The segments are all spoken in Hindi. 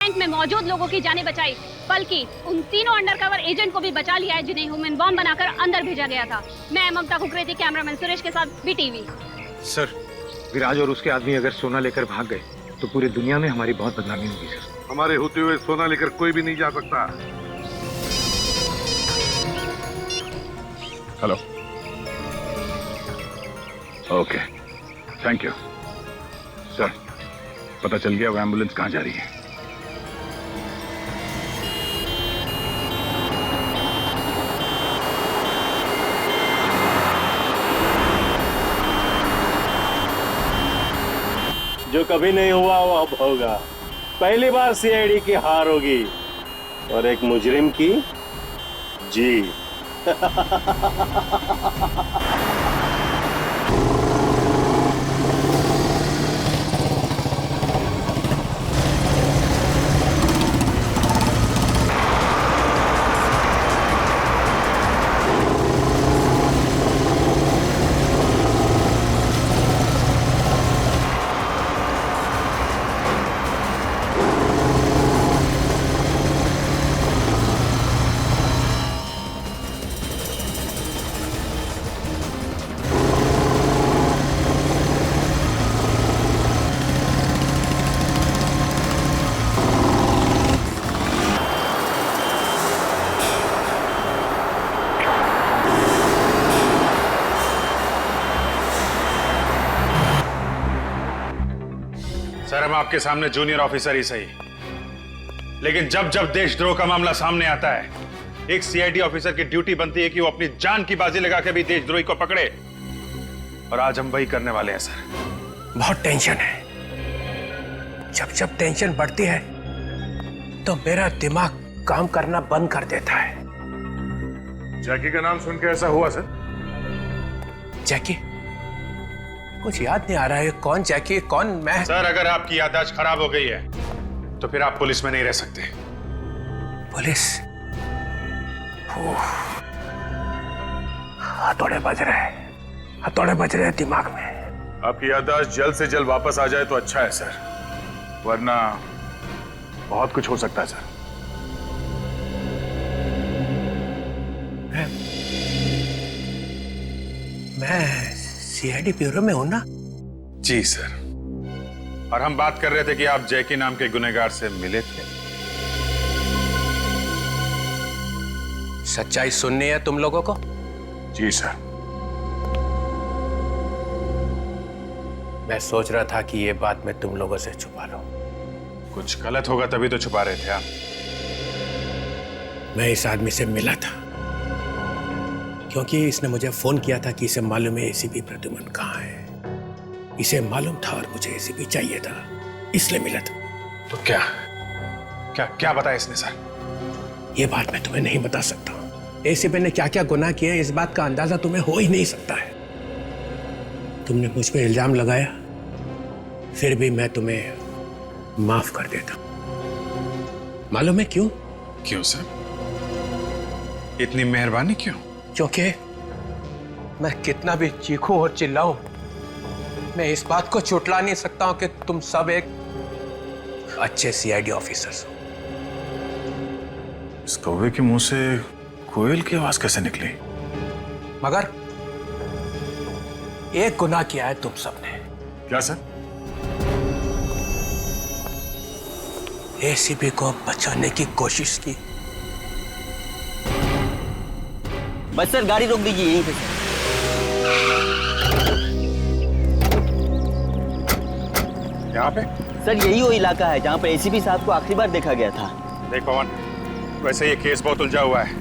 बैंक में मौजूद लोगों की जानें बचाई, बल्कि उन तीनों अंडरकवर एजेंट को भी बचा लिया है जिन्हें ह्यूमन बॉम्ब बनाकर अंदर भेजा गया था। मैं ममता कुकरेती, कैमरामैन सुरेश के साथ BTV। सर, विराज और उसके आदमी अगर सोना लेकर भाग गए तो पूरी दुनिया में हमारी बहुत बदनामी होगी सर। हमारे होते हुए सोना लेकर कोई भी नहीं जा सकता। Hello, okay, thank you sir. पता चल गया वो एम्बुलेंस कहाँ जा रही है। जो कभी नहीं हुआ वो अब होगा। पहली बार CID की हार होगी और एक मुजरिम की जीत। सर, हम आपके सामने जूनियर ऑफिसर ही सही, लेकिन जब जब देशद्रोह का मामला सामने आता है, एक CID ऑफिसर की ड्यूटी बनती है कि वो अपनी जान की बाजी लगा के भी देशद्रोही को पकड़े। और आज हम वही करने वाले हैं सर। बहुत टेंशन है। जब जब टेंशन बढ़ती है तो मेरा दिमाग काम करना बंद कर देता है। जैकी का नाम सुन के ऐसा हुआ सर? जैकी? कुछ याद नहीं आ रहा है। कौन जैकी, कौन मैं? सर, अगर आपकी याददाश्त खराब हो गई है तो फिर आप पुलिस में नहीं रह सकते। पुलिस? हथौड़े बज रहे हैं, हथौड़े बज रहे हैं दिमाग में। आपकी याददाश्त जल्द से जल्द वापस आ जाए तो अच्छा है सर, वरना बहुत कुछ हो सकता है सर। मैं CID ब्यूरो में हूं ना? जी सर, और हम बात कर रहे थे कि आप जैकी नाम के गुनहगार से मिले थे। सच्चाई सुननी है तुम लोगों को? जी सर। मैं सोच रहा था कि ये बात मैं तुम लोगों से छुपा लूं। कुछ गलत होगा तभी तो छुपा रहे थे आप। मैं इस आदमी से मिला था क्योंकि इसने मुझे फोन किया था कि इसे मालूम है ACP प्रद्युमन कहाँ है। इसे मालूम था और मुझे ACP चाहिए था, इसलिए मिला था। तो क्या क्या क्या बताया इसने सर? ये बात मैं तुम्हें नहीं बता सकता। ACP ने क्या क्या गुनाह किए इस बात का अंदाजा तुम्हें हो ही नहीं सकता है। तुमने मुझ पे इल्जाम लगाया, फिर भी मैं तुम्हें माफ कर देता। मालूम है क्यों? क्यों सर? इतनी मेहरबानी क्यों? क्योंकि मैं कितना भी चीखूं और चिल्लाऊं, मैं इस बात को झुठला नहीं सकता हूं कि तुम सब एक अच्छे CID ऑफिसर्स हो। इस कौवे के मुंह से कोयल की आवाज कैसे निकली? मगर एक गुनाह किया है तुम सबने। क्या सर? ACP को बचाने की कोशिश की। बस सर, गाड़ी रोक दीजिए यहीं पे। यहाँ पे? सर, यही वो इलाका है जहाँ पर ACP साहब को आखिरी बार देखा गया था। देख पवन, वैसे ये केस बहुत उलझा हुआ है,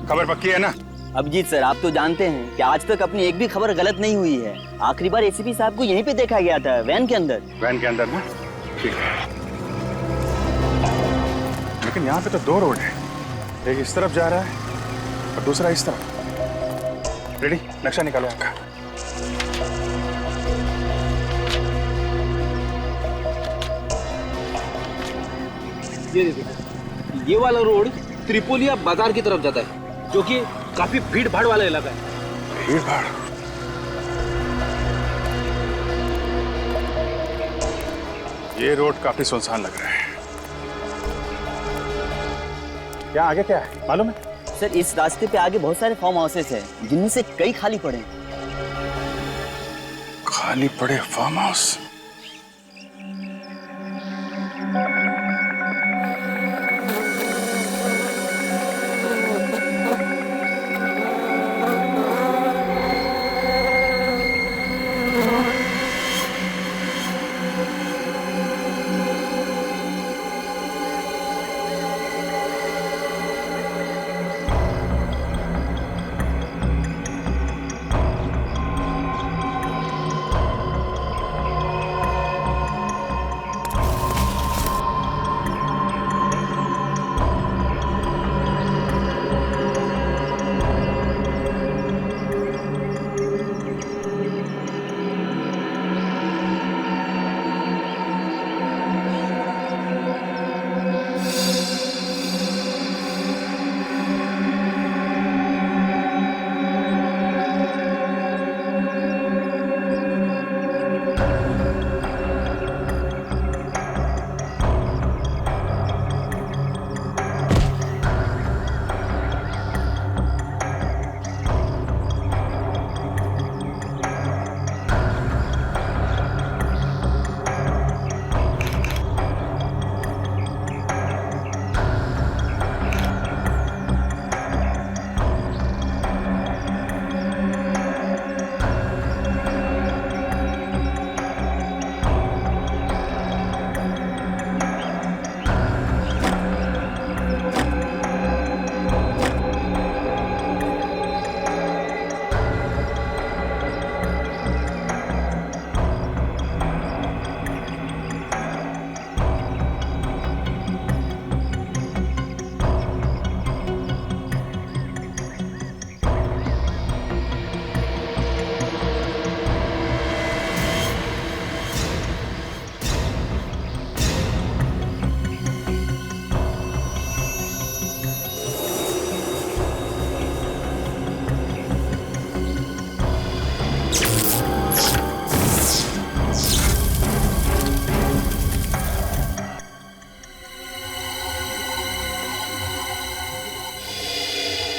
खबर पक्की है ना? अभिजीत सर, आप तो जानते हैं कि आज तक अपनी एक भी खबर गलत नहीं हुई है। आखिरी बार ACP साहब को यहीं पे देखा गया था, वैन के अंदर। वैन के अंदर ना? ठीक है, लेकिन यहाँ पे तो 2 रोड है, एक इस तरफ जा रहा है और दूसरा इस तरफ। रेडी? नक्शा निकालो आपका। ये देखिए, ये वाला रोड त्रिपोलिया बाजार की तरफ जाता है, जो कि काफी भीड़ भाड़ वाला इलाका है। भीड़ भाड़? ये रोड काफी सुनसान लग रहा है। क्या आगे क्या है मालूम है? सर इस रास्ते पे आगे बहुत सारे फार्म हाउसेस हैं जिनमें से कई खाली पड़े हैं। खाली पड़े फार्म हाउस?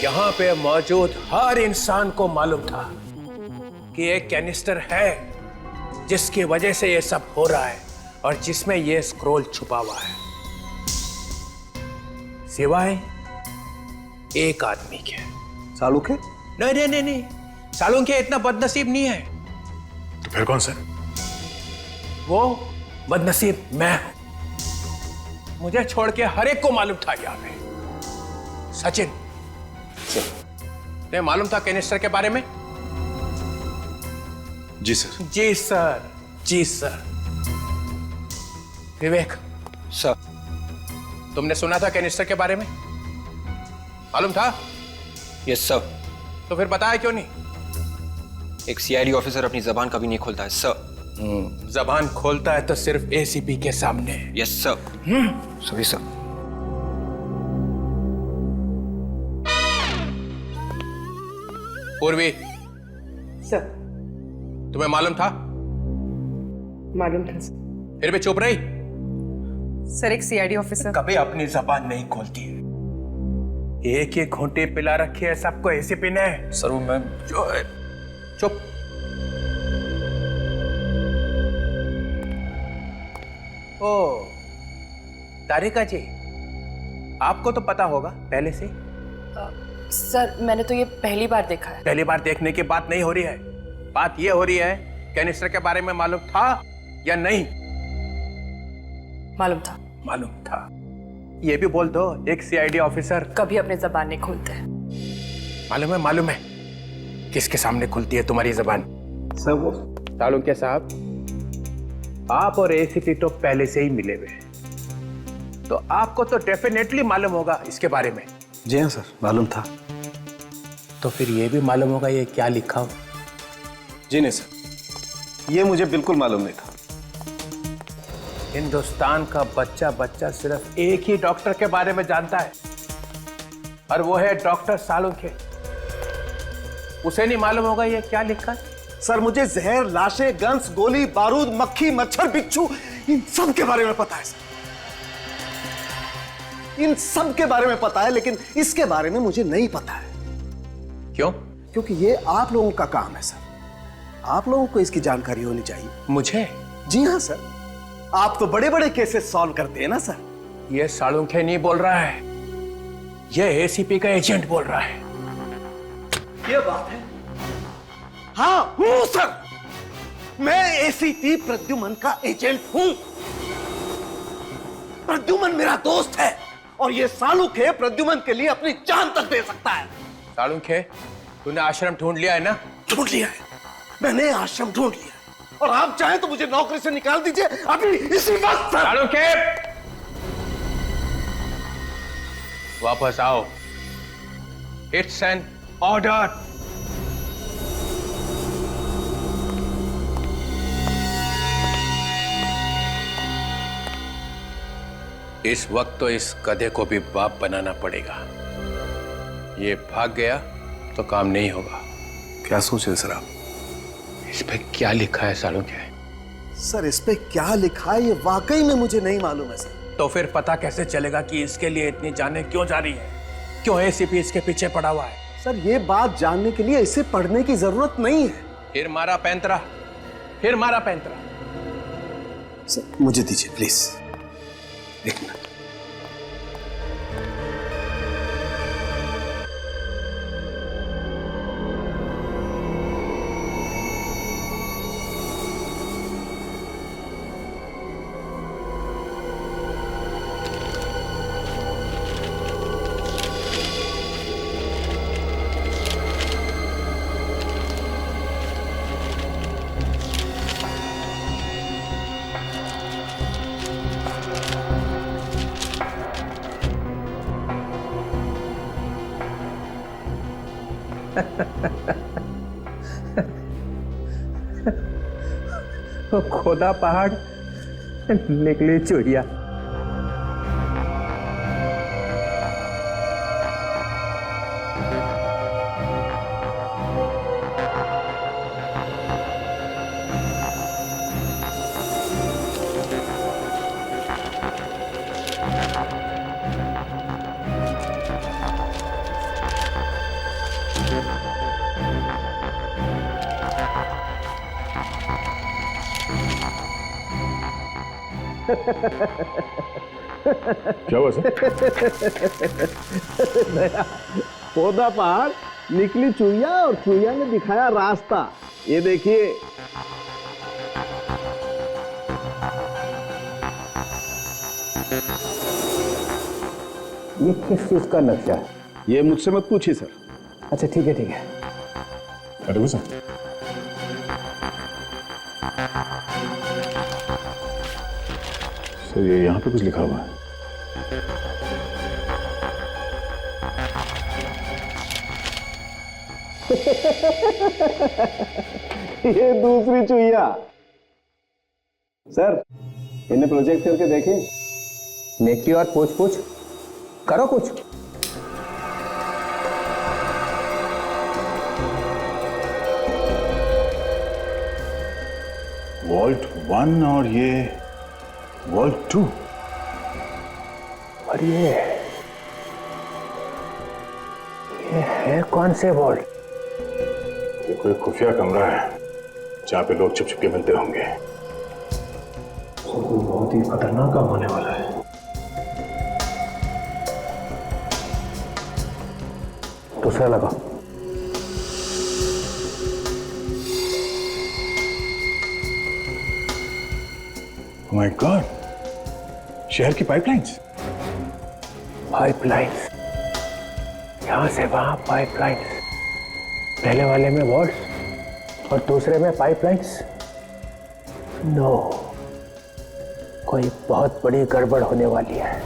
यहाँ पे मौजूद हर इंसान को मालूम था कि एक कैनिस्टर है जिसकी वजह से ये सब हो रहा है और जिसमें ये स्क्रोल छुपा हुआ है, सिवाय एक आदमी के। सालुके? नहीं नहीं नहीं नहीं, सालुके इतना बदनसीब नहीं है। तो फिर कौन सा? वो बदनसीब मैं हूं। मुझे छोड़ के हर एक को मालूम था यहाँ पे। सचिन, तुम्हें मालूम था कैनिस्टर के बारे में? जी सर। जी सर, जी सर। विवेक सर। तुमने सुना था कैनिस्टर के बारे में? मालूम था? Yes sir. तो फिर बताया क्यों नहीं? एक सीआईडी ऑफिसर अपनी जबान कभी नहीं खोलता है सर। जबान खोलता है तो सिर्फ एसीपी के सामने। Yes sir. सभी सर। पूर्वी सर। तुम्हें मालूम था? मालूम था सर। फिर भी चुप रही? सर एक सीआईडी ऑफिसर कभी अपनी जबान नहीं खोलती है। एक ही घूंटे पिला रखी है सबको एसीपी ने। सर वो मैं चुप। ओ तारिका जी, आपको तो पता होगा पहले से। सर मैंने तो ये पहली बार देखा है। पहली बार देखने की बात नहीं हो रही है, बात ये हो रही है कैनिस्टर के बारे में मालूम था या नहीं? मालूम था। मालूम था। ये भी बोल दो, एक सीआईडी ऑफिसर कभी अपने जबान नहीं खोलते। मालूम है? मालूम है किसके सामने खुलती है तुम्हारी जबान? सर वो सालुके साहब, आप और एसीपी तो पहले से ही मिले हुए हैं, तो आपको तो डेफिनेटली मालूम होगा इसके बारे में। जी हाँ सर, मालूम था। तो फिर ये भी मालूम होगा ये क्या लिखा हो? जी नहीं सर, ये मुझे बिल्कुल मालूम नहीं था। हिंदुस्तान का बच्चा बच्चा सिर्फ एक ही डॉक्टर के बारे में जानता है और वो है डॉक्टर सालुके। उसे नहीं मालूम होगा ये क्या लिखा है? सर मुझे जहर, लाशें, गन्स, गोली, बारूद, मक्खी, मच्छर, बिच्छू, इन सब के बारे में पता है सर। इन सब के बारे में पता है, लेकिन इसके बारे में मुझे नहीं पता है। क्यों? क्योंकि ये आप लोगों का काम है सर। आप लोगों को इसकी जानकारी होनी चाहिए। मुझे? जी हाँ सर, आप तो बड़े बड़े केसेस सॉल्व करते हैं ना सर। ये सालुंखे नहीं बोल रहा है, ये एसीपी का एजेंट बोल रहा है। ये बात है। हाँ हूं सर, मैं एसीपी प्रद्युमन का एजेंट हूं। प्रद्युमन मेरा दोस्त है और ये सालुखे प्रद्युमन के लिए अपनी जान तक दे सकता है। सालुंखे, तूने आश्रम ढूंढ लिया है ना? ढूंढ लिया है, मैंने आश्रम ढूंढ लिया और आप चाहें तो मुझे नौकरी से निकाल दीजिए अभी इसी वक्त। सालुंखे, वापस आओ। It's an order. इस वक्त तो इस गधे को भी बाप बनाना पड़ेगा। ये भाग गया तो काम नहीं होगा। क्या सोच रहे सर आप? इस पे क्या लिखा है सालुंखे? सर इस पे क्या लिखा है ये वाकई में मुझे नहीं मालूम है सर। तो फिर पता कैसे चलेगा कि इसके लिए इतनी जानें क्यों जा रही है? क्यों एसीपी इसके पीछे पड़ा हुआ है? सर ये बात जानने के लिए इसे पढ़ने की जरूरत नहीं है। फिर मारा पैंतरा, फिर मारा पैंतरा। सर मुझे दीजिए प्लीज, एक मिनट। खोदा पहाड़ निकली चुहिया। क्या हुआ सर? खोदा पहाड़ निकली चुहिया और चुहिया ने दिखाया रास्ता। ये देखिए, ये किस चीज का नक्शा है? ये मुझसे मत पूछिए सर। अच्छा ठीक है, ठीक है। अरे सर, सर ये यहाँ पे कुछ लिखा हुआ है। ये दूसरी चुहिया। सर इन्हें प्रोजेक्ट करके देखें। नेकी और पूछ पूछ करो कुछ। वॉल्ट 1 और ये वॉल्ट 2। और ये है कौन से वॉल्ट? ये कोई खुफिया कमरा है जहां पे लोग छुप छुप के मिलते होंगे। तो बहुत ही खतरनाक काम होने वाला है। दूसरा लगा। Oh my God! शहर की पाइपलाइंस। पाइपलाइंस, यहां से वहां पाइपलाइंस। पहले वाले में वॉल्ट और दूसरे में पाइपलाइंस। नो, कोई बहुत बड़ी गड़बड़ होने वाली है।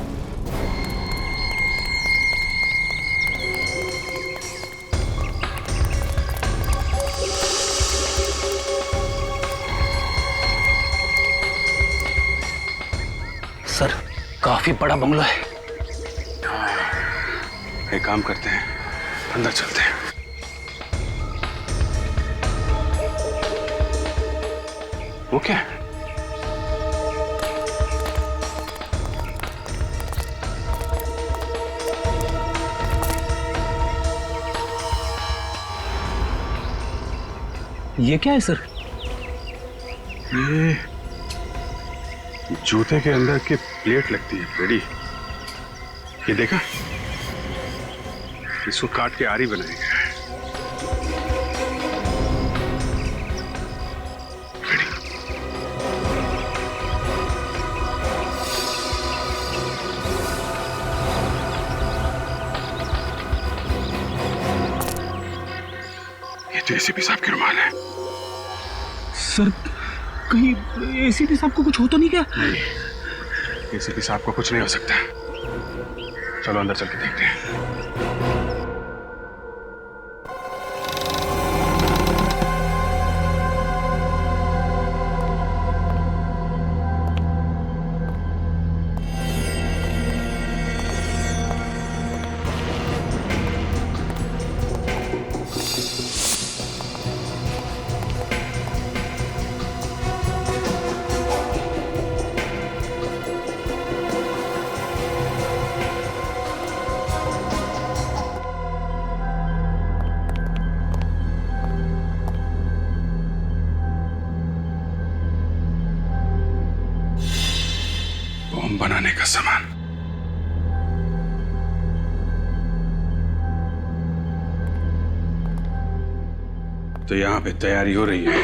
सर काफी बड़ा बंगला है। एक काम करते हैं, अंदर चलते हैं। वो क्या है? ये क्या है सर? ये जूते के अंदर की प्लेट लगती है फ्रेडी। ये देखा, इसको काट के आरी बनाया गया है। ये तो एसीपी साहब की रुमाल है। सर कहीं एसीपी साहब को कुछ हो तो नहीं क्या? नहीं, एसीपी साहब को कुछ नहीं हो सकता। चलो अंदर चल के देखते हैं। बम बनाने का सामान। तो यहां पे तैयारी हो रही है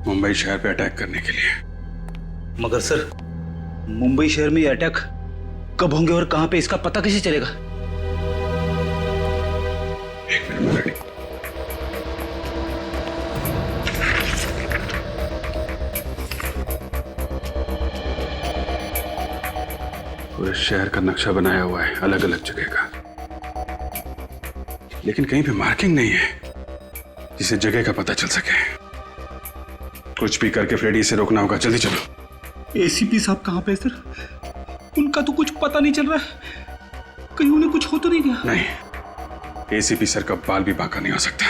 मुंबई शहर पे अटैक करने के लिए। मगर सर मुंबई शहर में ये अटैक कब होंगे और कहां पे, इसका पता कैसे चलेगा? एक मिनट में रेडी। पूरे शहर का नक्शा बनाया हुआ है अलग अलग जगह का, लेकिन कहीं पे मार्किंग नहीं है जिसे जगह का पता चल सके। कुछ भी करके फ्रेडी से रोकना होगा। जल्दी चलो। एसीपी साहब कहां पे सर? उनका तो कुछ पता नहीं चल रहा है, कहीं उन्हें कुछ हो तो नहीं गया? नहीं, एसीपी सर का बाल भी बांका नहीं हो सकता।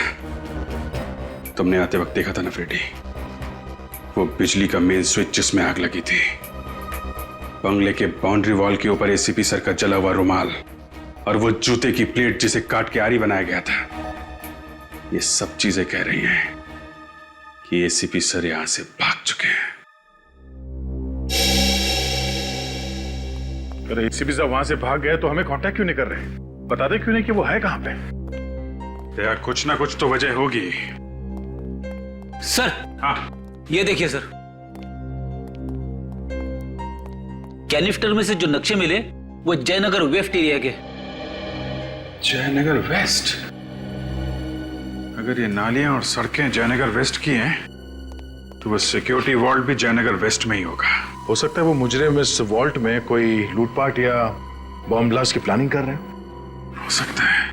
तुमने आते वक्त देखा था ना फ्रेडी, वो बिजली का मेन स्विच जिसमें आग लगी थी, बंगले के बाउंड्री वॉल के ऊपर एसीपी सर का जला हुआ रुमाल और वो जूते की प्लेट जिसे काट के आरी बनाया गया था, ये सब चीजें कह रही हैं कि एसीपी सर यहां से भाग चुके हैं। अगर एसीपी साहब वहां से भाग गए तो हमें कांटेक्ट क्यों नहीं कर रहे? बता दे क्यों नहीं कि वो है कहां पे? यार कुछ ना कुछ तो वजह होगी। सर हाँ, ये देखिए सर, कैनिस्टर में से जो नक्शे मिले वो जयनगर वेस्ट एरिया के। जयनगर वेस्ट? अगर ये नालियां और सड़कें जयनगर वेस्ट की हैं तो वो सिक्योरिटी वॉल्ट भी जयनगर वेस्ट में ही होगा। हो सकता है वो मुजरिम इस वॉल्ट में कोई लूटपाट या बॉम्ब ब्लास्ट की प्लानिंग कर रहे हैं। हो सकता है।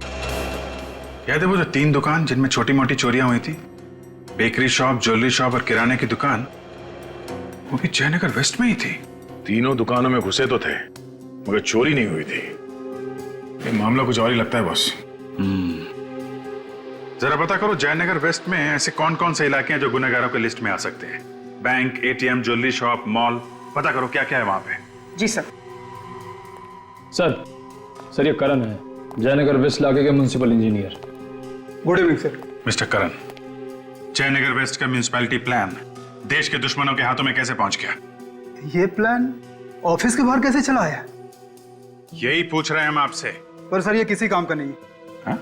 याद है वो जो 3 दुकान जिनमें छोटी मोटी चोरियां हुई थी, बेकरी शॉप, ज्वेलरी शॉप और किराने की दुकान, वो भी जयनगर वेस्ट में ही थी। तीनों दुकानों में घुसे तो थे मगर चोरी नहीं हुई थी। ये मामला कुछ और ही लगता है बॉस। जरा पता करो जयनगर वेस्ट में ऐसे कौन कौन से इलाके हैं जो गुनहगारों के लिस्ट में आ सकते हैं। Bank, ATM, jewellery shop, mall, पता करो क्या क्या है वहां पे। जी सर। सर ये करण है, जयनगर वेस्ट इलाके के municipal engineer. Good evening sir. Mister Karan, Jayanagar west का म्युनिसिपैलिटी प्लान देश के दुश्मनों के हाथों में कैसे पहुंच गया? ये प्लान ऑफिस के बाहर कैसे चला आया? यही पूछ रहे हैं हम आपसे। पर सर ये किसी काम का नहीं है। हाँ?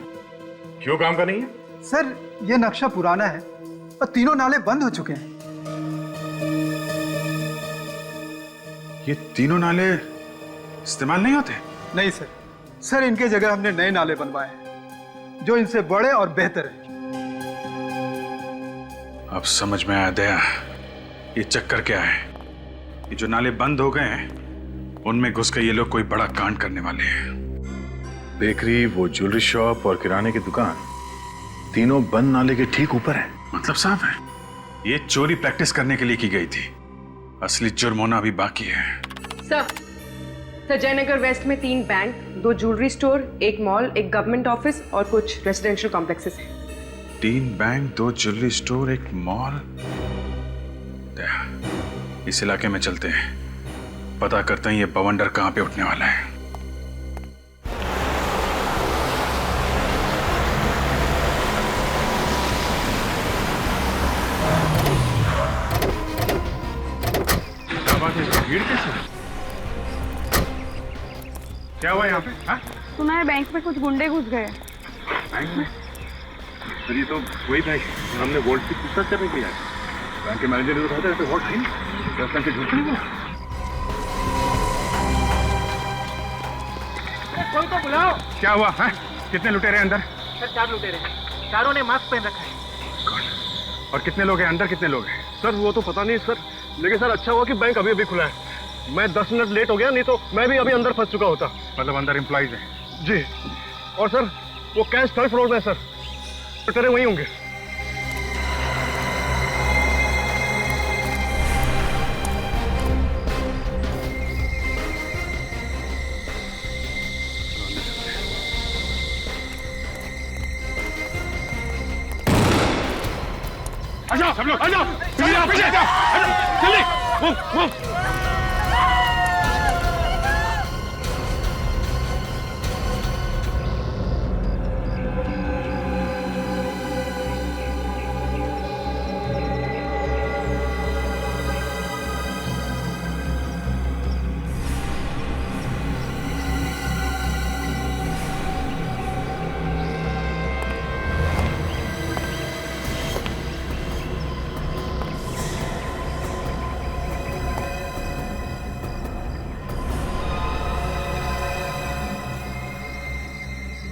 क्यों काम का नहीं है? सर ये नक्शा पुराना है और तीनों नाले बंद हो चुके हैं। ये तीनों नाले इस्तेमाल नहीं होते? नहीं सर, सर इनके जगह हमने नए नाले बनवाए हैं जो इनसे बड़े और बेहतर हैं। अब समझ में आया दया, ये चक्कर क्या है। ये जो नाले बंद हो गए हैं उनमें घुस के ये लोग कोई बड़ा कांड करने वाले हैं। बेकरी, वो ज्वेलरी शॉप और किराने की दुकान तीनों बंद नाले के ठीक ऊपर है। मतलब साफ है ये चोरी प्रैक्टिस करने के लिए की गई थी, असली जुर्म होना अभी बाकी है। सर जयनगर वेस्ट में 3 bank, 2 jewellery store, 1 mall, 1 government office और कुछ रेजिडेंशियल कॉम्प्लेक्सेस हैं। 3 बैंक, 2 ज्वेलरी स्टोर, 1 मॉल। इस इलाके में चलते हैं, पता करते हैं ये बवंडर कहां पे उठने वाला है। भीड़ कैसे? क्या हुआ यहाँ पे? हाँ? सुना है बैंक में कुछ गुंडे घुस गए। बैंक में? सर ये तो वही बैंक है। हमने वोल्ट की पूछताछ करने के लिए आए। बैंक के मैनेजर ने तो कहा था वोल्ट है नहीं। 10 घंटे झूठ नहीं हुआ। कोई तो बुलाओ। क्या हुआ है? कितने लुटेरे अंदर? सर 4 लुटेरे, चारों ने मास्क पहन रखा है। और कितने लोग हैं अंदर? कितने लोग हैं? सर वो तो पता नहीं सर, लेकिन सर अच्छा हुआ कि बैंक अभी अभी खुला है। मैं 10 मिनट लेट हो गया, नहीं तो मैं भी अभी अंदर फंस चुका होता। मतलब अंदर एम्प्लॉइज हैं? जी। और सर वो कैश 3rd फ्लोर में है सर, लुटेरे वहीं होंगे। आ जाओ सब लोग, आ जाओ पीछे आ जाओ, जल्दी मूव।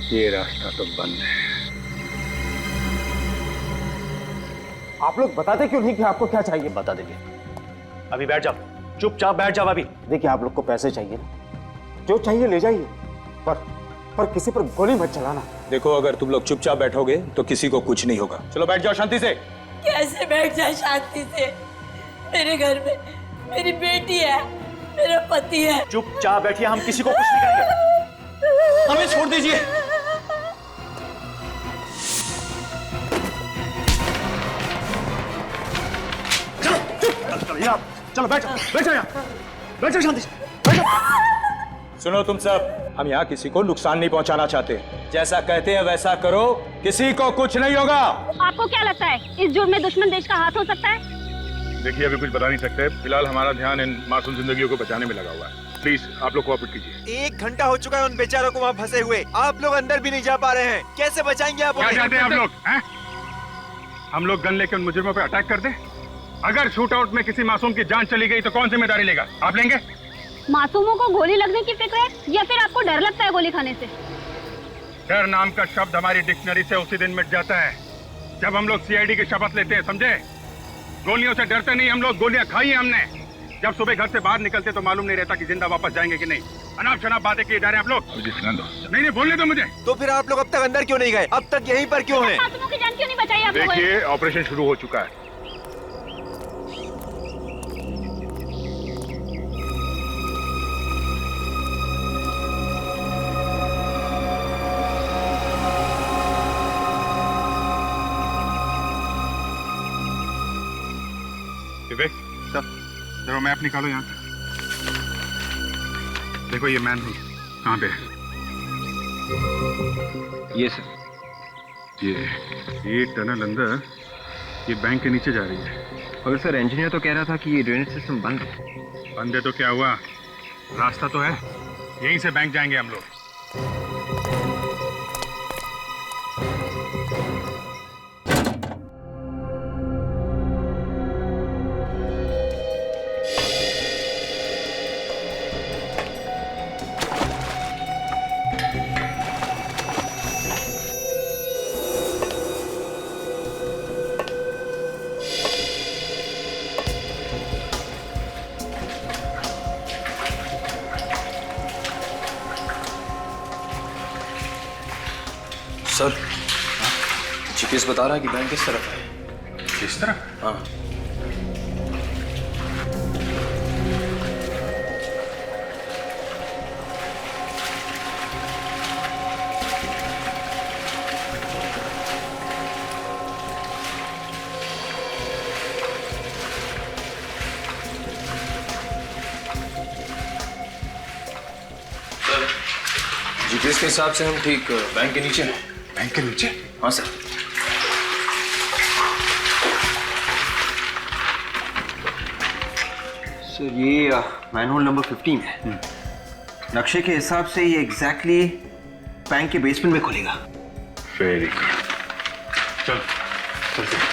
ये रास्ता तो बंद है। आप लोग बताते क्यों नहीं कि आपको क्या चाहिए? बता देंगे। अभी बैठ जाओ, चुपचाप बैठ जाओ अभी। देखिए आप लोग को पैसे चाहिए ना, जो चाहिए ले जाइए, पर किसी पर गोली मत चलाना। देखो अगर तुम लोग चुपचाप बैठोगे तो किसी को कुछ नहीं होगा। चलो बैठ जाओ शांति से। कैसे बैठ जाए शांति से? मेरे घर में मेरी बेटी है, मेरा पति है। चुपचाप बैठिए, हम किसी को कुछ नहीं करेंगे। हमें छोड़ दीजिए। चलो बैठो यहाँ शांति से बैठो। सुनो तुम सब, हम यहाँ किसी को नुकसान नहीं पहुँचाना चाहते। जैसा कहते हैं वैसा करो, किसी को कुछ नहीं होगा। आपको क्या लगता है इस जुर्म में दुश्मन देश का हाथ हो सकता है? देखिए अभी कुछ बता नहीं सकते, फिलहाल हमारा ध्यान इन मासूम जिंदगियों को बचाने में लगा हुआ है। प्लीज आप लोग कोऑपरेट कीजिए। 1 घंटा हो चुका है उन बेचारों को वहाँ फंसे हुए, आप लोग अंदर भी नहीं जा पा रहे हैं। कैसे बचाएंगे आप? क्या चाहते हैं आप लोग? हम लोग गन लेके उन मुजरिमों पे अटैक कर दें? अगर शूट आउट में किसी मासूम की जान चली गई तो कौन जिम्मेदारी लेगा? आप लेंगे? मासूमों को गोली लगने की फिक्र है या फिर आपको डर लगता है गोली खाने से? डर नाम का शब्द हमारी डिक्शनरी से उसी दिन मिट जाता है जब हम लोग सीआईडी की शपथ लेते हैं, समझे? गोलियों से डरते नहीं हम लोग, गोलियां खाई है हमने। जब सुबह घर से बाहर निकलते तो मालूम नहीं रहता कि जिंदा वापस जाएंगे कि नहीं। अनाप शनाप बातें किए जा रहे हैं आप लोग। नहीं बोलने दो मुझे। तो फिर आप लोग अब तक अंदर क्यों नहीं गए? अब तक यहीं पर क्यों हैं? मासूमों की जान क्यों नहीं बचाई आप लोगों ने? देखिए ऑपरेशन शुरू हो चुका है। विवेक सर, जरा मैप निकालो यहाँ से। देखो ये मैन कहाँ पे है? ये सर। ये टनल अंदर, ये बैंक के नीचे जा रही है। और सर इंजीनियर तो कह रहा था कि ये ड्रेनेज सिस्टम बंद है। बंद है तो क्या हुआ, रास्ता तो है, यहीं से बैंक जाएंगे हम लोग। सर जीपीएस बता रहा है कि बैंक किस तरफ है। किस तरफ? हाँ। जीपीएस के हिसाब से हम ठीक बैंक के नीचे हैं। बैंक के नीचे? हाँ सर। सर ये मैनहोल नंबर 15 है। नक्शे के हिसाब से ये एग्जैक्टली बैंक के बेसमेंट में खुलेगा। वेरी गुड, चल चलते।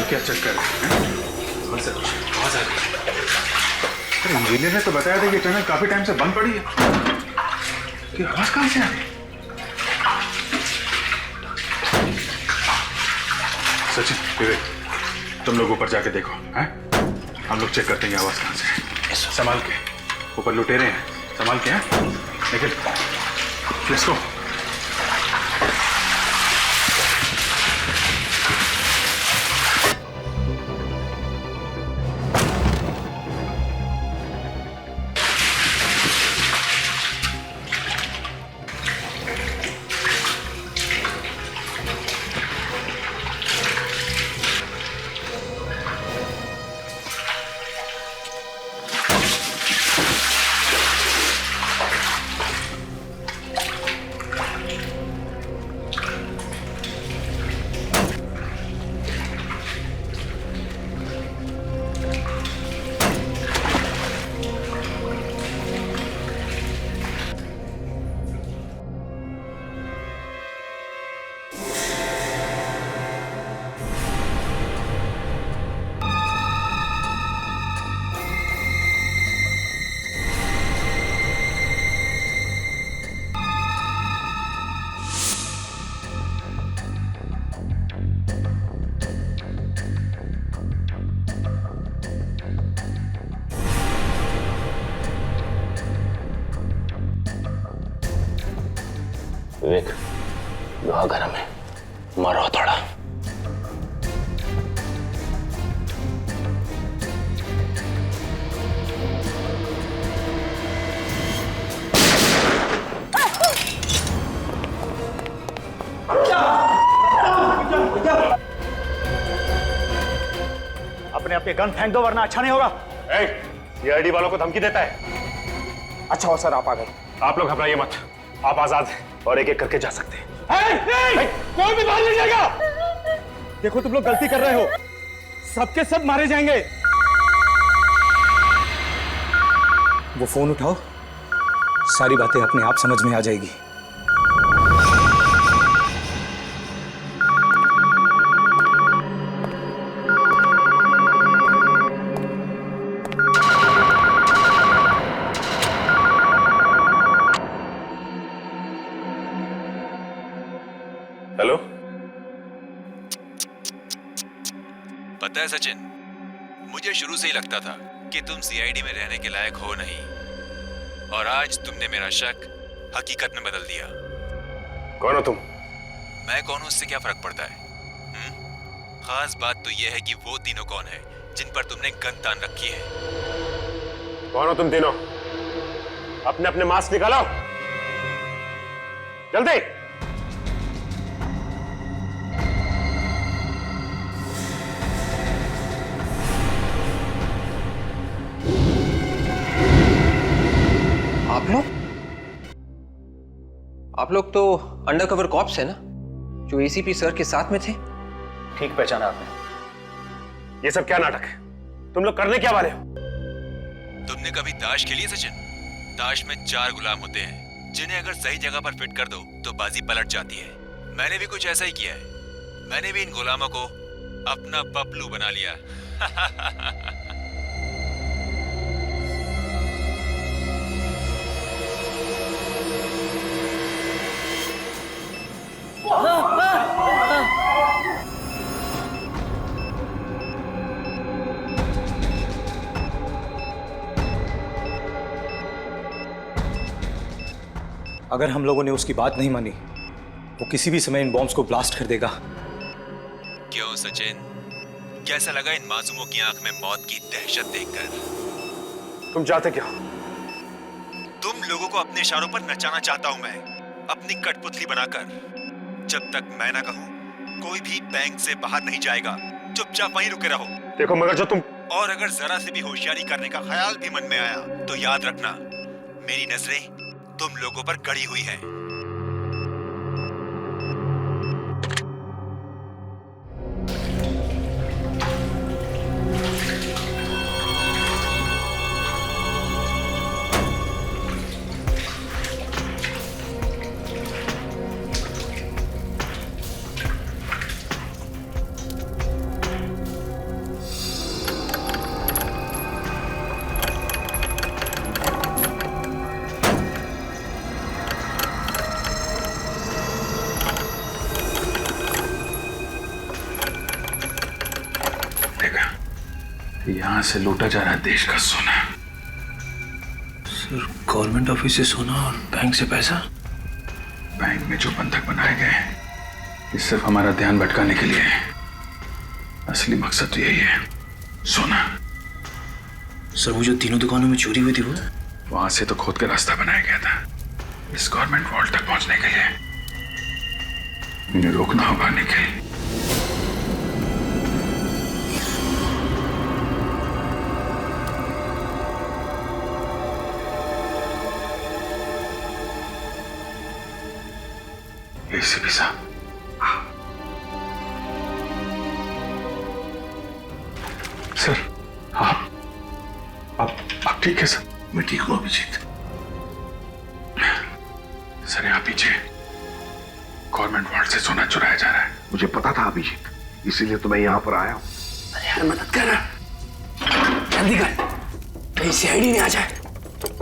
क्या चेक कर रहे हैं? आवाज आ रही है। इंजीनियर ने तो बताया था कि टनल काफी टाइम से बंद पड़ी है, कि आवाज कहां से आ रही? सचिन, विवेक, तुम लोग ऊपर जाके देखो, हैं? हम लोग चेक करते हैं आवाज कहां से है। संभाल के, ऊपर लुटेरे हैं, संभाल के, हैं? निकल, लेट्स गो। विवेक, लोहा गरम है, मारो थोड़ा। अपने अपने गन फेंक दो वरना अच्छा नहीं होगा। सीआईडी वालों को धमकी देता है। अच्छा हो सर, आप आ गए। आप लोग घबराइए मत, आप आजाद हैं और एक एक करके जा सकते हैं। कोई भी बाहर नहीं जाएगा। देखो तुम लोग गलती कर रहे हो, सबके सब मारे जाएंगे। वो फोन उठाओ, सारी बातें अपने आप समझ में आ जाएगी। हेलो, पता है सचिन, मुझे शुरू से ही लगता था कि तुम सीआईडी में रहने के लायक हो नहीं, और आज तुमने मेरा शक हकीकत में बदल दिया। कौन हो तुम? मैं कौन हूं उससे क्या फर्क पड़ता है? खास बात तो यह है कि वो तीनों कौन है जिन पर तुमने गन तान रखी है। कौन हो तुम तीनों? अपने अपने मास्क निकालो, जल्दी। आप लोग तो अंडरकवर कॉप्स है ना, जो एसीपी सर के साथ में थे? ठीक पहचाना आपने। ये सब क्या नाटक है? तुम लोग करने क्या वाले हो? तुमने कभी ताश खेली है सचिन? ताश में 4 गुलाम होते हैं, जिन्हें अगर सही जगह पर फिट कर दो तो बाजी पलट जाती है। मैंने भी कुछ ऐसा ही किया है। मैंने भी इन गुलामों को अपना पपलू बना लिया। अगर हम लोगों ने उसकी बात नहीं मानी, वो किसी भी समय इन बॉम्ब्स को ब्लास्ट कर देगा। क्यों सचिन, कैसा लगा इन मासूमों की आंख में मौत की दहशत देखकर? तुम चाहते क्या? तुम लोगों को अपने इशारों पर नचाना चाहता हूं मैं। अपनी कठपुतली बनाकर। जब तक मैं ना कहूं कोई भी बैंक से बाहर नहीं जाएगा। चुपचाप वहीं रुके रहो। देखो मगर जो तुम और अगर जरा से भी होशियारी करने का ख्याल भी मन में आया तो याद रखना, मेरी नजरें तुम लोगों पर गड़ी हुई हैं। यहां से लूटा जा रहा है देश का सोना। सर, गवर्नमेंट ऑफिस से सोना और बैंक से पैसा? बैंक में जो बंधक बनाए गए हैं ये सिर्फ हमारा ध्यान भटकाने के लिए है। असली मकसद तो यही है, सोना। सर, वो जो तीनों दुकानों में चोरी हुई थी वो? वहां से तो खोद के रास्ता बनाया गया था इस गवर्नमेंट वॉल्ट तक पहुंचने के लिए। इन्हें रोकना होगा निखिल। एसीपी साहब, सर आप ठीक है सर? मैं ठीक हूँ अभिजीत। सर यहाँ पीछे गवर्नमेंट वॉल्ट से सोना चुराया जा रहा है। मुझे पता था अभिजीत, इसीलिए तो मैं यहाँ पर आया हूँ। अरे यार मदद कर, जल्दी कर, कहीं सीआईडी नहीं आ जाए।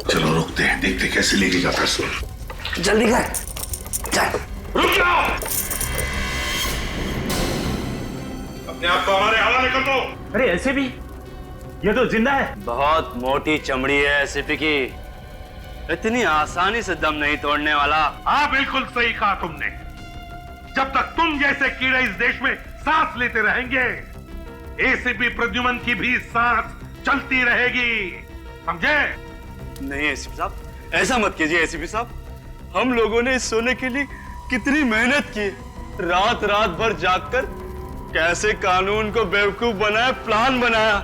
चलो रुकते हैं, देखते कैसे लेके जाता है सोना। जल्दी कर, चल। रुक जाओ, अपने आप को हमारे हवाले कर दो। अरे ऐसे भी ये तो जिंदा है। बहुत मोटी चमड़ी है एसीपी की, इतनी आसानी से दम नहीं तोड़ने वाला। हाँ बिल्कुल सही कहा तुमने। जब तक तुम जैसे कीड़े इस देश में सांस लेते रहेंगे, एसीपी प्रद्युमन की भी सांस चलती रहेगी, समझे? नहीं एसीपी साहब, ऐसा मत कीजिए एसीपी साहब। हम लोगों ने इस सोने के लिए कितनी मेहनत की, रात रात भर जागकर कैसे कानून को बेवकूफ बनाया, प्लान बनाया।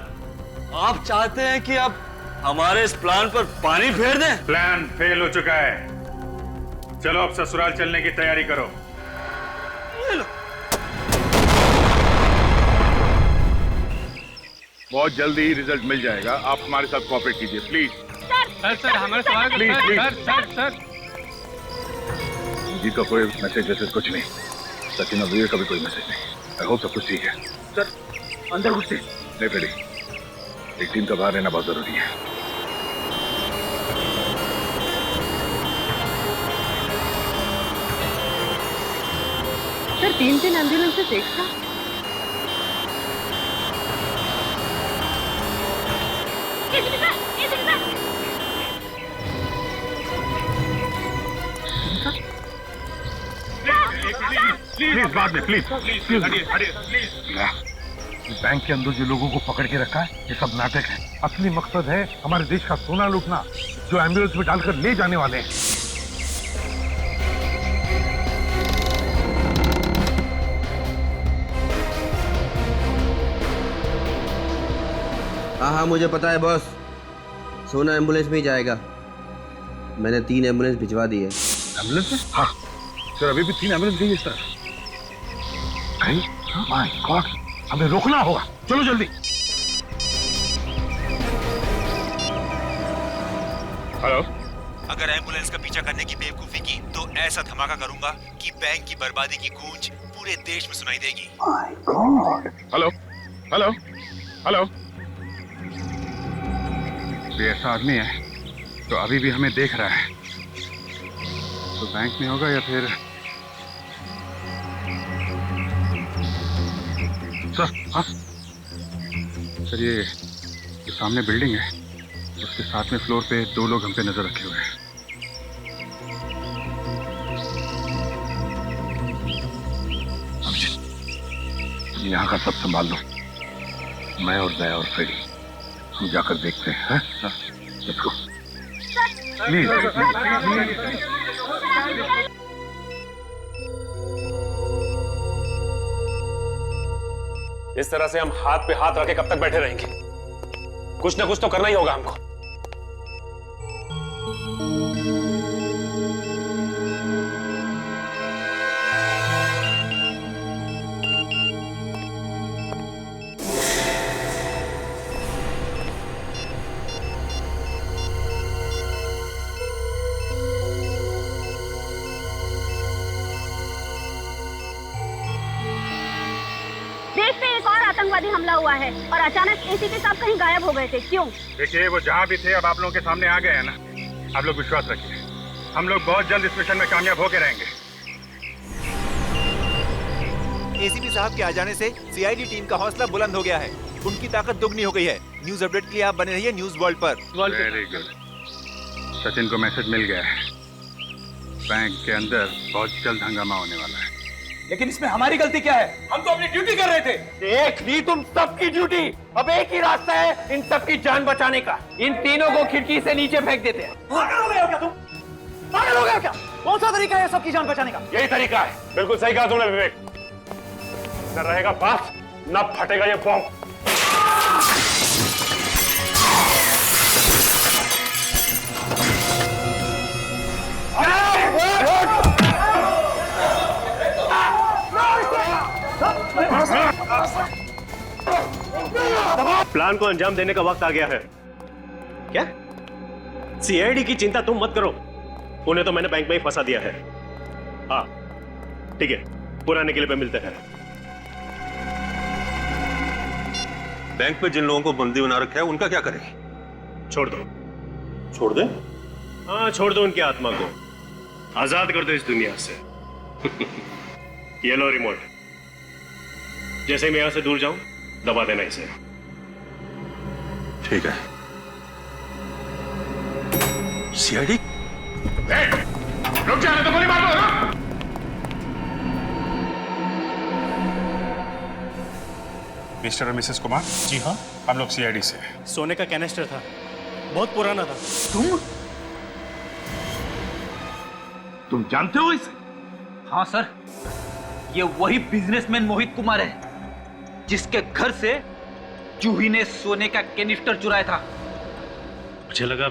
आप चाहते हैं कि अब हमारे इस प्लान पर पानी फेर दें? प्लान फेल हो चुका है। चलो अब ससुराल चलने की तैयारी करो। बहुत जल्दी ही रिजल्ट मिल जाएगा। आप हमारे साथ कोऑपरेट कीजिए प्लीज। सर हमारे सवाल का प्लीज प्लीज सर जी का कोई मैसेज कुछ नहीं। सचिन और वीर का भी कोई मैसेज नहीं। आई होप सब कुछ ठीक है। सर अंदर घुसते। डेफिनेटली एक टीम का बाहर रहना बहुत जरूरी है। सर 3 एम्बुलेंसेस एक साथ? प्लीज बाद में प्लीज बैंक के अंदर जो लोगों को पकड़ के रखा है ये सब नाटक है। असली मकसद है हमारे देश का सोना लूटना, जो एम्बुलेंस में डालकर ले जाने वाले हैं। हाँ मुझे पता है बॉस, सोना एम्बुलेंस में ही जाएगा। मैंने 3 एम्बुलेंस भिजवा दी है। एम्बुलेंस में? हाँ सर, अभी भी 3 एम्बुलेंस गई है सर। माय गॉड, हमें रोकना होगा। चलो जल्दी। हेलो, अगर एम्बुलेंस का पीछा करने की बेवकूफी की तो ऐसा धमाका करूंगा कि बैंक की बर्बादी की गूंज पूरे देश में सुनाई देगी। My God. Hello hello hello, ये ऐसा आदमी है तो अभी भी हमें देख रहा है, तो बैंक में होगा या फिर सर? हाँ सर, ये सामने बिल्डिंग है, उसके साथ में फ्लोर पे 2 लोग हम पे नजर रखे हुए हैं। यहाँ का सब संभाल लो, मैं और दया और फ्रेडी हम जाकर देखते हैं। Let's go please. इस तरह से हम हाथ पे हाथ रखे कब तक बैठे रहेंगे? कुछ ना कुछ तो करना ही होगा हमको। देश में एक और आतंकवादी हमला हुआ है और अचानक एसीपी साहब कहीं गायब हो गए थे, क्यों? देखिए, वो जहाँ भी थे अब आप लोगों के सामने आ गए हैं ना। आप लोग विश्वास रखिए, हम लोग बहुत जल्द इस मिशन में कामयाब होके रहेंगे। एसीपी साहब के आ जाने से सीआईडी टीम का हौसला बुलंद हो गया है। उनकी ताकत दुगनी हो गई है। न्यूज अपडेट के लिए आप बने रहिए न्यूज वर्ल्ड पर। Very good. सचिन को मैसेज मिल गया है, बैंक के अंदर बहुत जल्द हंगामा होने वाला है। लेकिन इसमें हमारी गलती क्या है? हम तो अपनी ड्यूटी कर रहे थे। एक नहीं, तुम सबकी ड्यूटी। अब एक ही रास्ता है इन सबकी जान बचाने का। इन तीनों को खिड़की से नीचे फेंक देते हैं। पागल हो गए हो क्या तुम? पागल हो गए हो क्या? कौन सा तरीका है सबकी जान बचाने का? यही तरीका है। बिल्कुल सही कहा तुमने विवेक। न रहेगा पास, न फटेगा ये बॉम्ब। प्लान को अंजाम देने का वक्त आ गया है। क्या? सीआईडी की चिंता तुम मत करो, उन्हें तो मैंने बैंक में ही फंसा दिया है। हाँ ठीक है, पुराने किले पे मिलते हैं। बैंक में जिन लोगों को बंदी बना रखा है उनका क्या करें? छोड़ दो। छोड़ दे? हाँ छोड़ दो, उनकी आत्मा को आजाद कर दो इस दुनिया से। ये लो रिमोट, जैसे मैं यहां से दूर जाऊं दबा देना इसे। ठीक है। सीआईडी रुक जाने तो गोली मार दो ना। मिस्टर और मिसेस कुमार। जी हाँ, हम लोग सीआईडी से। सोने का कैनिस्टर था, बहुत पुराना था। तुम जानते हो इसे? हाँ सर, ये वही बिजनेसमैन मोहित कुमार है जिसके घर से जूही ने सोने का कैनिस्टर चुराया था। मुझे लगा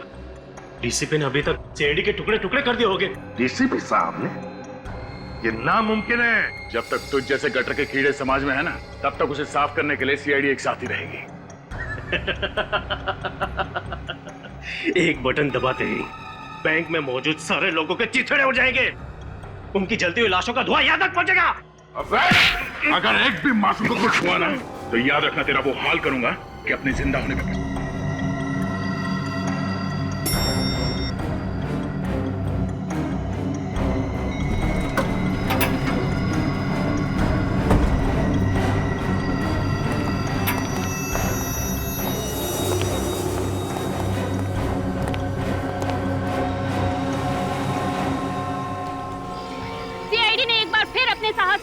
डीसीपी ने अभी तक सीआईडी के टुकड़े टुकड़े कर दिए होंगे। डीसीपी साहब ने? ये नामुमकिन है। जब तक तुझ जैसे गटर के कीड़े समाज में है ना, तब तक उसे साफ करने के लिए सीआईडी एक साथ ही रहेगी। एक बटन दबाते ही बैंक में मौजूद सारे लोगों के चिथड़े हो जाएंगे। उनकी जलती हुई लाशों का धुआं यहाँ तक पहुंचेगा। अगर एक भी मासूम को कुछ हुआ ना, तो याद रखना तेरा वो हाल करूंगा कि अपने जिंदा होने पे।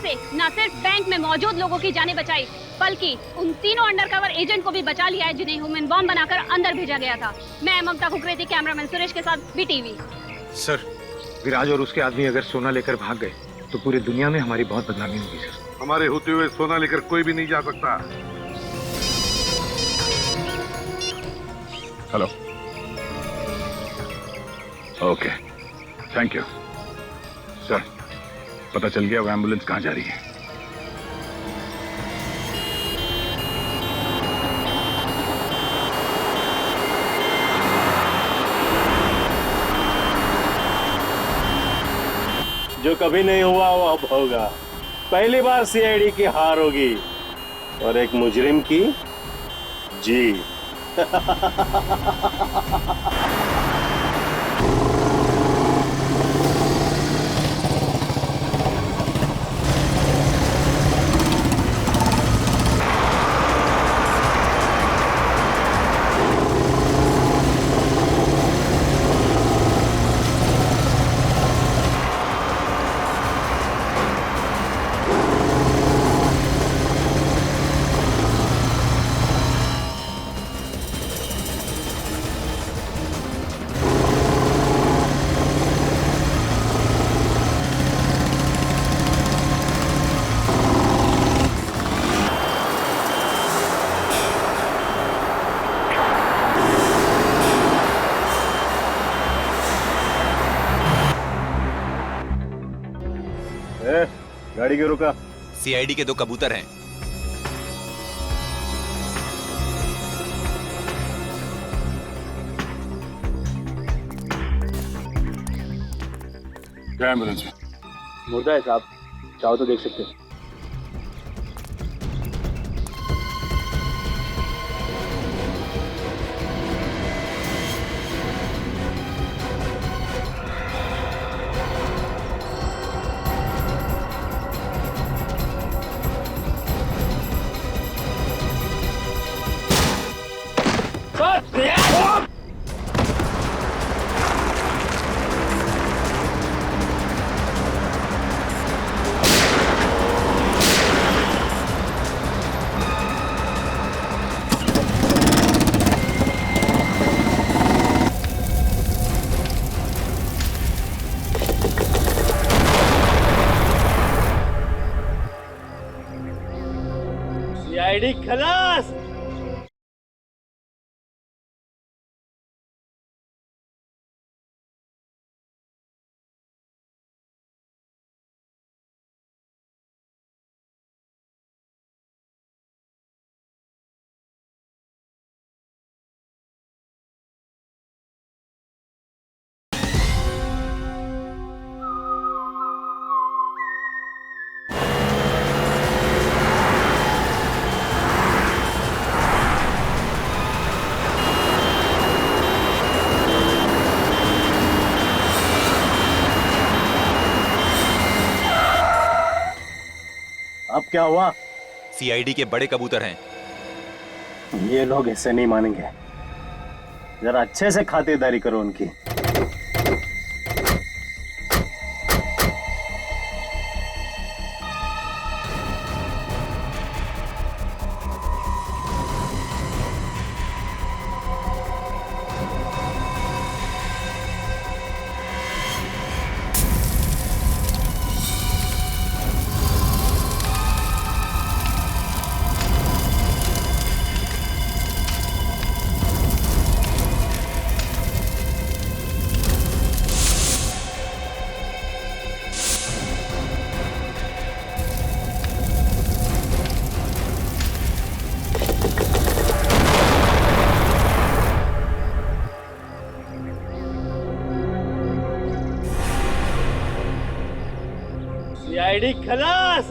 से न सिर्फ बैंक में मौजूद लोगों की जानें बचाई, बल्कि उन तीनों अंडरकवर एजेंट को भी बचा लिया है जिन्हें ह्यूमन बॉम्ब बनाकर अंदर भेजा गया था। मैं ममता कुकरेती, कैमरामैन सुरेश के साथ बीटीवी। सर, विराज और उसके आदमी अगर सोना लेकर भाग गए तो पूरी दुनिया में हमारी बहुत बदनामी होगी सर। हमारे होते हुए सोना लेकर कोई भी नहीं जा सकता। Hello, okay, thank you sir. पता चल गया वो एम्बुलेंस कहाँ जा रही है। जो कभी नहीं हुआ वो अब होगा। पहली बार सीआईडी की हार होगी और एक मुजरिम की जीत। कारीगरों का? सीआईडी के 2 कबूतर हैं। क्या एम्बुलेंस में? मुर्दा है साहब, चाहो तो देख सकते हैं। सीआईडी खलास। अब क्या हुआ? सीआईडी के बड़े कबूतर हैं। ये लोग ऐसे नहीं मानेंगे, जरा अच्छे से खातिरदारी करो उनकी। सीआईडी खलास।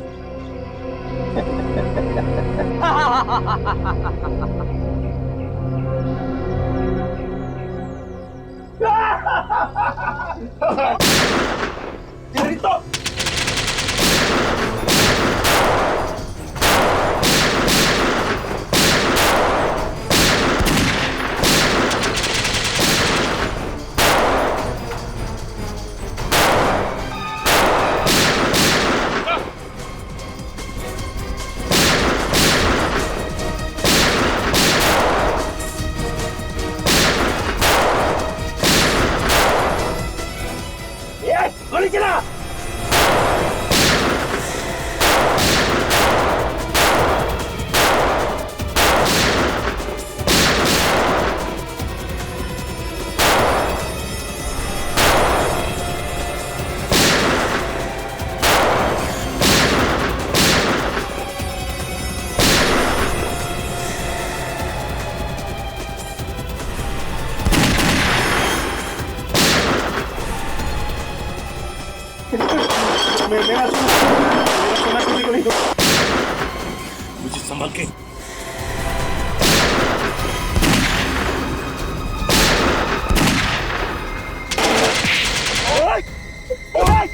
गोली चला। मेरा सोना किसी को नहीं दो। मुझे संभाल के। ओए! ओए!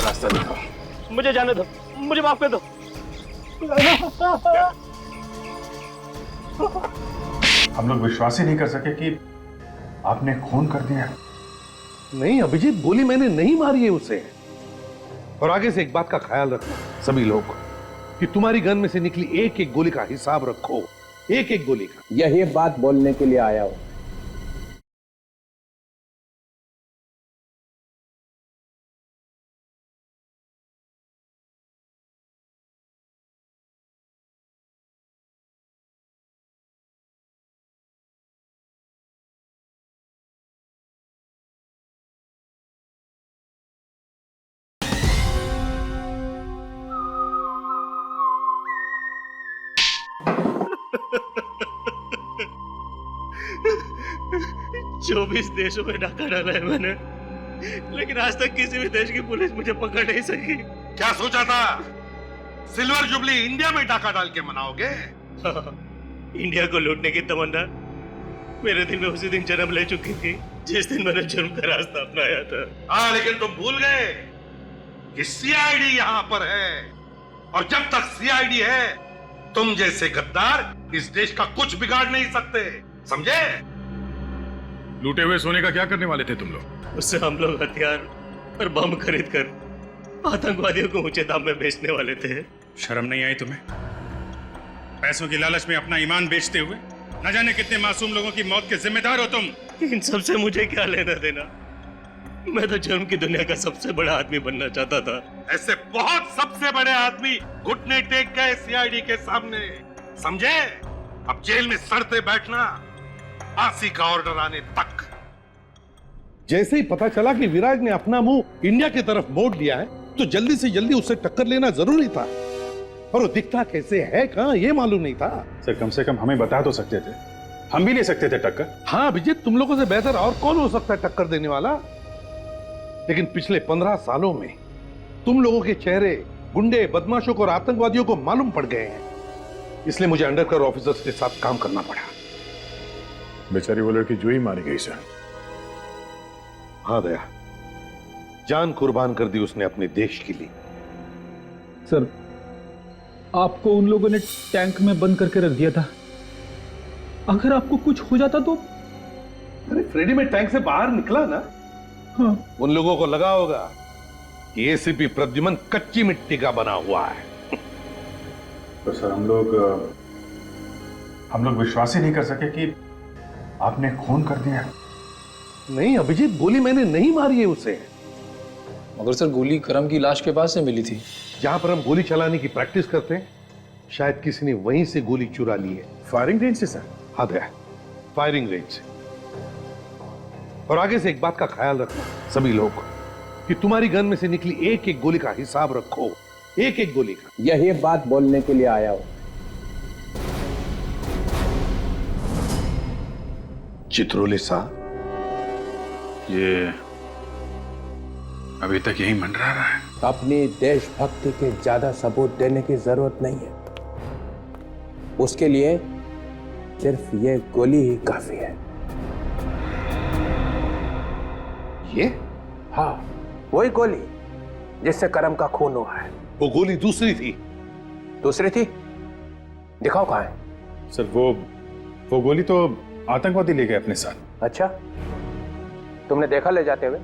रास्ता दिखाओ। मुझे जाने दो, मुझे माफ कर दो। हम लोग विश्वास ही नहीं कर सके कि आपने खून कर दिया। नहीं अभिजीत, गोली मैंने नहीं मारी है उसे। और आगे से एक बात का ख्याल रखना सभी लोग, कि तुम्हारी गन में से निकली एक एक गोली का हिसाब रखो, एक एक गोली का। यही बात बोलने के लिए आया हूं। 24 देशों में डाका डाला है मैंने, लेकिन आज तक किसी भी देश की पुलिस मुझे पकड़ नहीं सकी। क्या सोचा था सिल्वर जुबली इंडिया में डाका डाल के मनाओगे? इंडिया को लूटने की तमन्ना मेरे दिल में उसी दिन जन्म ले चुकी थी जिस दिन मैंने जुर्म का रास्ता अपनाया था। हाँ, लेकिन तुम भूल गए कि सीआईडी यहाँ पर है, और जब तक सीआईडी है तुम जैसे गद्दार इस देश का कुछ बिगाड़ नहीं सकते, समझे? लूटे हुए सोने का क्या करने वाले थे तुम लोग? उससे हम लोग हथियार और बम खरीद कर आतंकवादियों को ऊंचे दाम में बेचने वाले थे। शर्म नहीं आई तुम्हें? पैसों की लालच में अपना ईमान बेचते हुए न जाने कितने मासूम लोगों की मौत के जिम्मेदार हो तुम। इन सबसे मुझे क्या लेना देना? मैं तो जुर्म की दुनिया का सबसे बड़ा आदमी बनना चाहता था। ऐसे बहुत सबसे बड़े आदमी घुटने टेक गए सीआईडी के सामने, समझे? अब जेल में सड़ते बैठना फांसी का ऑर्डर आने तक। जैसे ही पता चला कि विराज ने अपना मुंह इंडिया की तरफ मोड़ लिया है, तो जल्दी से जल्दी उससे टक्कर लेना जरूरी था। और वो दिखता कैसे है कहां, ये मालूम नहीं था। सर कम से कम हमें बता तो सकते थे, हम भी ले सकते थे टक्कर। हाँ अभिजीत, तुम लोगों से बेहतर और कौन हो सकता है टक्कर देने वाला? लेकिन पिछले 15 सालों में तुम लोगों के चेहरे गुंडे, बदमाशों को और आतंकवादियों को मालूम पड़ गए हैं, इसलिए मुझे अंडरकवर ऑफिसर्स के साथ काम करना पड़ा। बेचारी वो लड़की जूही मारी गई सर। हाँ दया, जान कुर्बान कर दी उसने अपने देश के लिए। सर आपको उन लोगों ने टैंक में बंद करके रख दिया था, अगर आपको कुछ हो जाता तो? अरे फ्रेडी में टैंक से बाहर निकला ना। हाँ। उन लोगों को लगा होगा कि एसीपी प्रद्युमन कच्ची मिट्टी का बना हुआ है। तो सर हम लोग विश्वास ही नहीं कर सके कि आपने खून कर दिया। नहीं अभिजीत, गोली मैंने नहीं मारी है उसे। मगर सर गोली करम की लाश के पास से मिली थी। जहां पर हम गोली चलाने की प्रैक्टिस करते हैं, शायद किसी ने वहीं से गोली चुरा ली है। फायरिंग रेंज से सर? हाँ दया, फायरिंग रेंज से। और आगे से एक बात का ख्याल रखना सभी लोग, कि तुम्हारी गन में से निकली एक एक गोली का हिसाब रखो, एक एक गोली का। यही बात बोलने के लिए आया हूं। चित्रोले साहब, ये अभी तक यही मंडरा रहा है। अपनी देशभक्ति के ज्यादा सबूत देने की जरूरत नहीं है, उसके लिए सिर्फ ये गोली ही काफी है। ये? हाँ, वही गोली जिससे करम का खून हुआ है। वो गोली दूसरी थी। दूसरी थी? दिखाओ कहां है। सर वो गोली तो आतंकवादी ले गए अपने साथ। अच्छा, तुमने देखा ले जाते हुए?